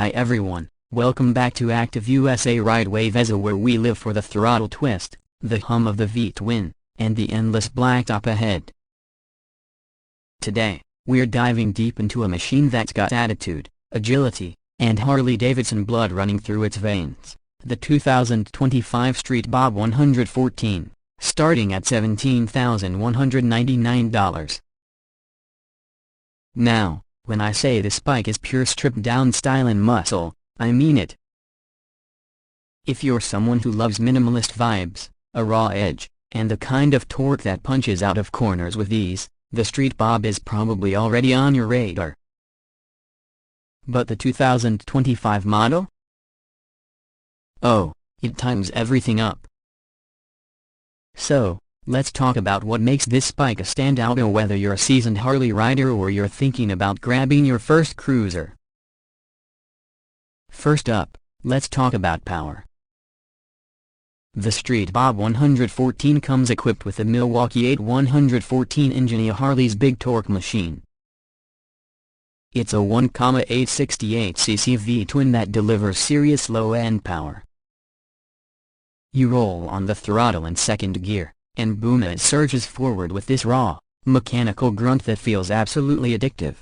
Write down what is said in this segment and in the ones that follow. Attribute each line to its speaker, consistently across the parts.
Speaker 1: Hi everyone, welcome back to Active USA Ride Vezza, where we live for the throttle twist, the hum of the V-twin, and the endless blacktop ahead. Today, we're diving deep into a machine that's got attitude, agility, and Harley-Davidson blood running through its veins, the 2025 Street Bob 114, starting at $17,199. Now, when I say this bike is pure stripped-down style and muscle, I mean it. If you're someone who loves minimalist vibes, a raw edge, and the kind of torque that punches out of corners with ease, the Street Bob is probably already on your radar. But the 2025 model? Oh, it times everything up. So, let's talk about what makes this bike a standout, or whether you're a seasoned Harley rider or you're thinking about grabbing your first cruiser. First up, let's talk about power. The Street Bob 114 comes equipped with the Milwaukee-Eight 114 engine, Harley's big torque machine. It's a 1,868cc V-twin that delivers serious low-end power. You roll on the throttle in second gear, and boom, it surges forward with this raw, mechanical grunt that feels absolutely addictive.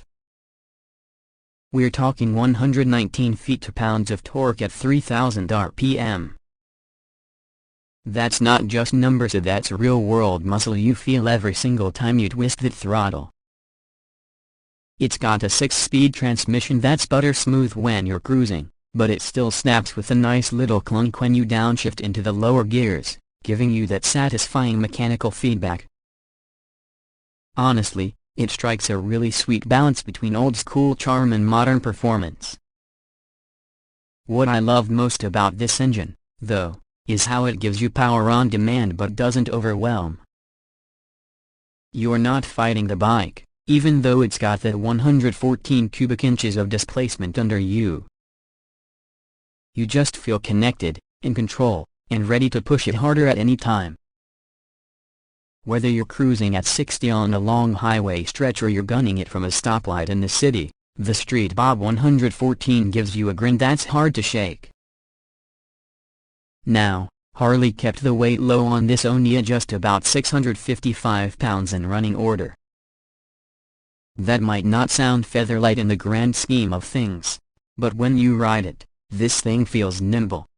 Speaker 1: We're talking 119 feet-to-pounds of torque at 3,000 RPM. That's not just numbers, that's real-world muscle you feel every single time you twist the throttle. It's got a 6-speed transmission that's butter smooth when you're cruising, but it still snaps with a nice little clunk when you downshift into the lower gears, giving you that satisfying mechanical feedback. Honestly, it strikes a really sweet balance between old-school charm and modern performance. What I love most about this engine, though, is how it gives you power on demand but doesn't overwhelm. You're not fighting the bike, even though it's got that 114 cubic inches of displacement under you. You just feel connected, in control, and ready to push it harder at any time. Whether you're cruising at 60 on a long highway stretch or you're gunning it from a stoplight in the city, the Street Bob 114 gives you a grin that's hard to shake. Now, Harley kept the weight low on this, only at just about 655 pounds in running order. That might not sound featherlight in the grand scheme of things, but when you ride it, this thing feels nimble.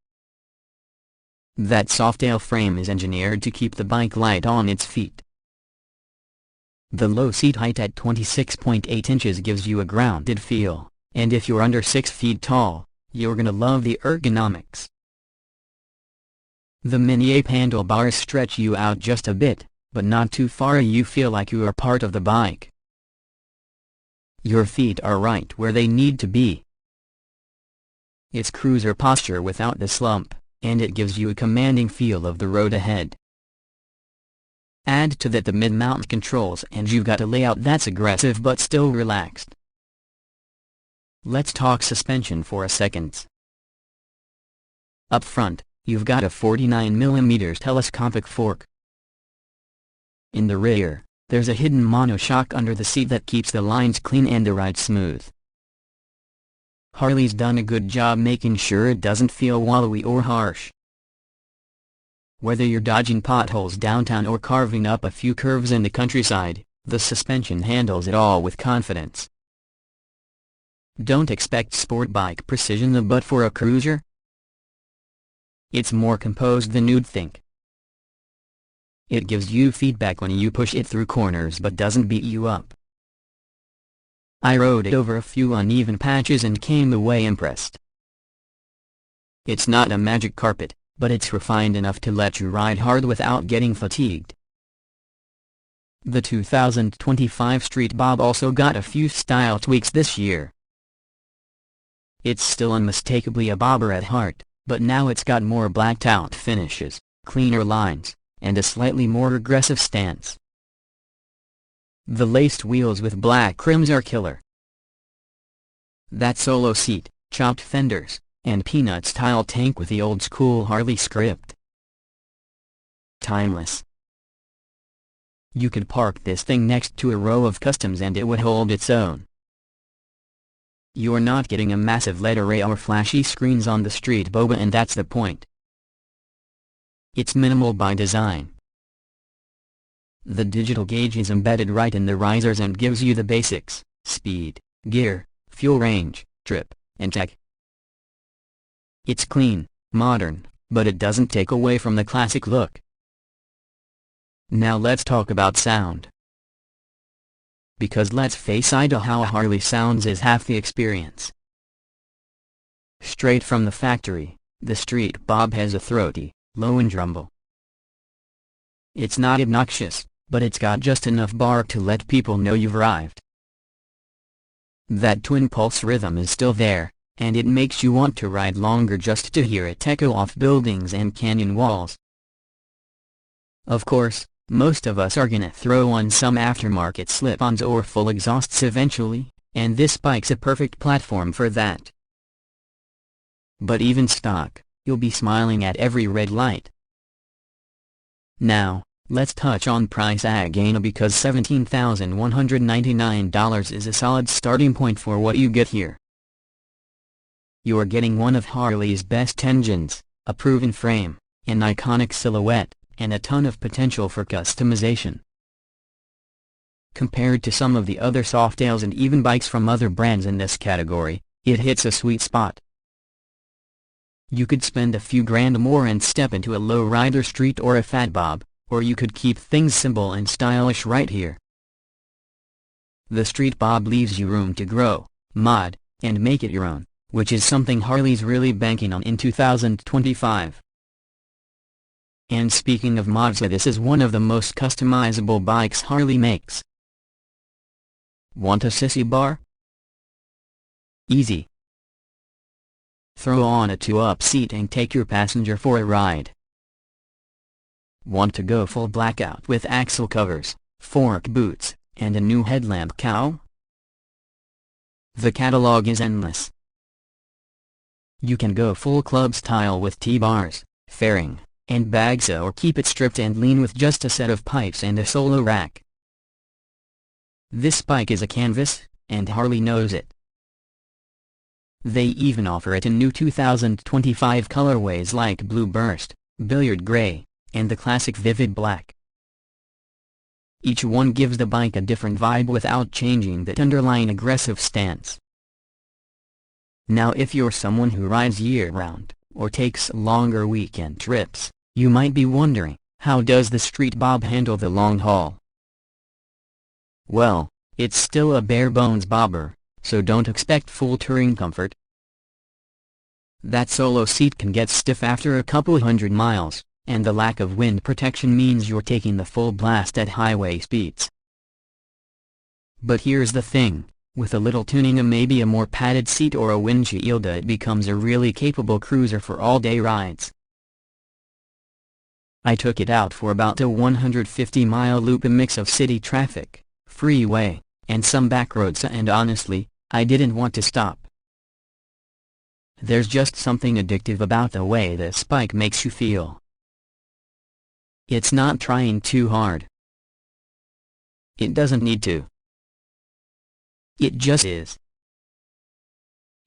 Speaker 1: That soft-tail frame is engineered to keep the bike light on its feet. The low seat height at 26.8 inches gives you a grounded feel, and if you're under 6 feet tall, you're gonna love the ergonomics. The mini-ape handlebars stretch you out just a bit, but not too far you feel like you are part of the bike. Your feet are right where they need to be. It's cruiser posture without the slump, and it gives you a commanding feel of the road ahead. Add to that the mid-mount controls and you've got a layout that's aggressive but still relaxed. Let's talk suspension for a second. Up front, you've got a 49mm telescopic fork. In the rear, there's a hidden monoshock under the seat that keeps the lines clean and the ride smooth. Harley's done a good job making sure it doesn't feel wallowy or harsh. Whether you're dodging potholes downtown or carving up a few curves in the countryside, the suspension handles it all with confidence. Don't expect sport bike precision, but for a cruiser, it's more composed than you'd think. It gives you feedback when you push it through corners but doesn't beat you up. I rode it over a few uneven patches and came away impressed. It's not a magic carpet, but it's refined enough to let you ride hard without getting fatigued. The 2025 Street Bob also got a few style tweaks this year. It's still unmistakably a bobber at heart, but now it's got more blacked-out finishes, cleaner lines, and a slightly more aggressive stance. The laced wheels with black rims are killer. That solo seat, chopped fenders, and peanut-style tank with the old-school Harley script. Timeless. You could park this thing next to a row of customs and it would hold its own. You're not getting a massive LED array or flashy screens on the Street Bob, and that's the point. It's minimal by design. The digital gauge is embedded right in the risers and gives you the basics: speed, gear, fuel range, trip, and tech. It's clean, modern, but it doesn't take away from the classic look. Now let's talk about sound. Because let's face it, how a Harley sounds is half the experience. Straight from the factory, the Street Bob has a throaty, low end rumble. It's not obnoxious, but it's got just enough bark to let people know you've arrived. That twin pulse rhythm is still there, and it makes you want to ride longer just to hear it echo off buildings and canyon walls. Of course, most of us are gonna throw on some aftermarket slip-ons or full exhausts eventually, and this bike's a perfect platform for that. But even stock, you'll be smiling at every red light. Now, let's touch on price again, because $17,199 is a solid starting point for what you get here. You're getting one of Harley's best engines, a proven frame, an iconic silhouette, and a ton of potential for customization. Compared to some of the other softails and even bikes from other brands in this category, it hits a sweet spot. You could spend a few grand more and step into a low-rider street or a fat bob, or you could keep things simple and stylish right here. The Street Bob leaves you room to grow, mod, and make it your own, which is something Harley's really banking on in 2025. And speaking of mods, this is one of the most customizable bikes Harley makes. Want a sissy bar? Easy. Throw on a 2-up seat and take your passenger for a ride. Want to go full blackout with axle covers, fork boots, and a new headlamp cowl? The catalog is endless. You can go full club style with T-bars, fairing, and bags, or keep it stripped and lean with just a set of pipes and a solo rack. This bike is a canvas, and Harley knows it. They even offer it in new 2025 colorways like Blue Burst, Billiard Gray, and the classic Vivid Black. Each one gives the bike a different vibe without changing that underlying aggressive stance. Now if you're someone who rides year-round, or takes longer weekend trips, you might be wondering, how does the Street Bob handle the long haul? Well, it's still a bare-bones bobber, so don't expect full touring comfort. That solo seat can get stiff after a couple hundred miles, and the lack of wind protection means you're taking the full blast at highway speeds. But here's the thing. With a little tuning and maybe a more padded seat or a windshield, it becomes a really capable cruiser for all-day rides. I took it out for about a 150-mile loop, a mix of city traffic, freeway, and some back roads, and honestly, I didn't want to stop. There's just something addictive about the way this bike makes you feel. It's not trying too hard. It doesn't need to. It just is.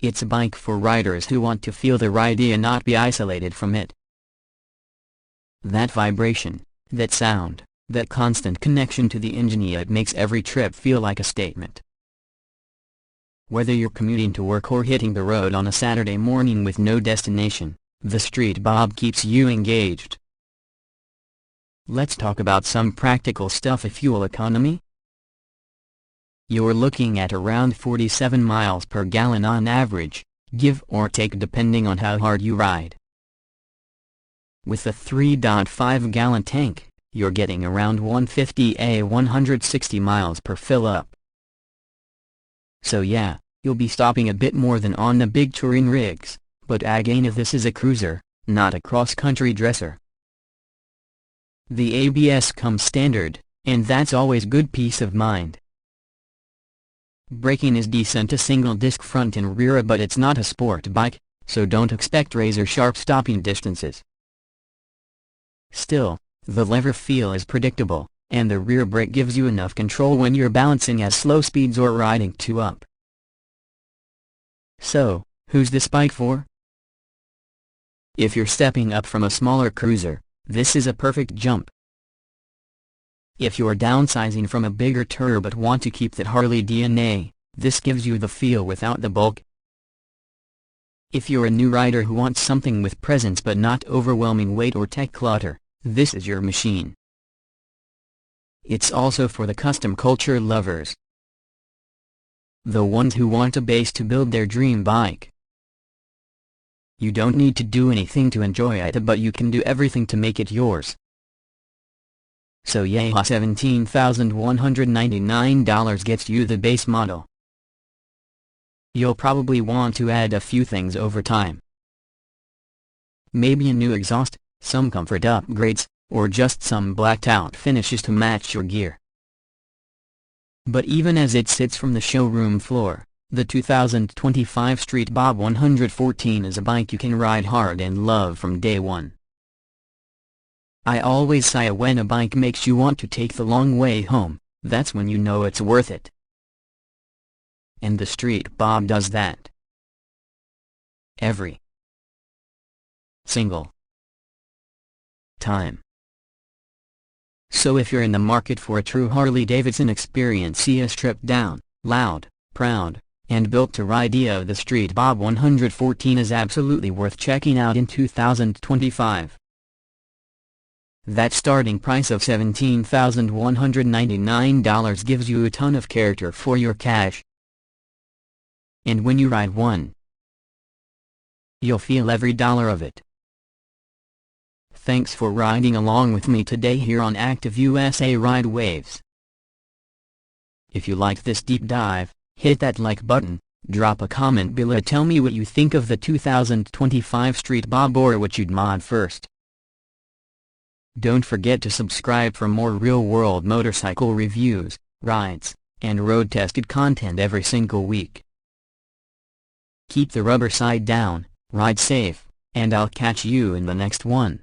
Speaker 1: It's a bike for riders who want to feel the ride and not be isolated from it. That vibration, that sound, that constant connection to the engine, it makes every trip feel like a statement. Whether you're commuting to work or hitting the road on a Saturday morning with no destination, the Street Bob keeps you engaged. Let's talk about some practical stuff. Fuel economy? You're looking at around 47 miles per gallon on average, give or take depending on how hard you ride. With a 3.5-gallon tank, you're getting around 150–160 miles per fill-up. So yeah, you'll be stopping a bit more than on the big touring rigs, but again, if this is a cruiser, not a cross-country dresser. The ABS comes standard, and that's always good peace of mind. Braking is decent, a single disc front and rear, but it's not a sport bike, so don't expect razor-sharp stopping distances. Still, the lever feel is predictable, and the rear brake gives you enough control when you're balancing at slow speeds or riding 2-up. So, who's this bike for? If you're stepping up from a smaller cruiser, this is a perfect jump. If you're downsizing from a bigger tourer but want to keep that Harley DNA, this gives you the feel without the bulk. If you're a new rider who wants something with presence but not overwhelming weight or tech clutter, this is your machine. It's also for the custom culture lovers. The ones who want a base to build their dream bike. You don't need to do anything to enjoy it, but you can do everything to make it yours. So yeah, $17,199 gets you the base model. You'll probably want to add a few things over time. Maybe a new exhaust, some comfort upgrades, or just some blacked out finishes to match your gear. But even as it sits from the showroom floor, the 2025 Street Bob 114 is a bike you can ride hard and love from day one. I always say when a bike makes you want to take the long way home, that's when you know it's worth it. And the Street Bob does that. Every single time. So if you're in the market for a true Harley-Davidson experience, see a stripped down, loud, proud, and built to ride the Street Bob 114 is absolutely worth checking out in 2025. That starting price of $17,199 gives you a ton of character for your cash. And when you ride one, you'll feel every dollar of it. Thanks for riding along with me today here on Active USA Ride Waves. If you liked this deep dive, hit that like button, drop a comment below, tell me what you think of the 2025 Street Bob or what you'd mod first. Don't forget to subscribe for more real-world motorcycle reviews, rides, and road-tested content every single week. Keep the rubber side down, ride safe, and I'll catch you in the next one.